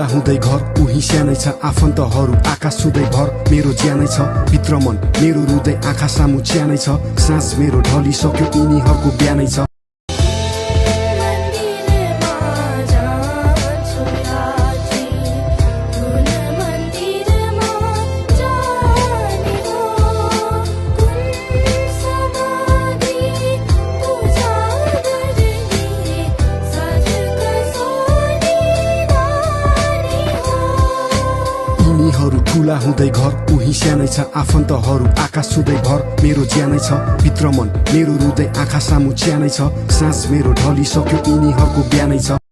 ठुला हुँदै घर उही सानै छ आफन्तहरू आकाश छुँदै भर मेरो ज्यानै छ भित्र मन मेरो रुँदै आँखा सामु च्यानै छ सास मेरो ढलिसक्यो यिनीहरूको बिहानै छ यिनीहरू ठुला हुँदै घर उही सानै छ आफन्तहरू आकाश छुँदै भर मेरो ज्यानै छ भित्र मन मेरो रुँदै आँखा सामु च्यानै छ सास मेरो ढलिसक्यो यिनीहरूको बिहानै छ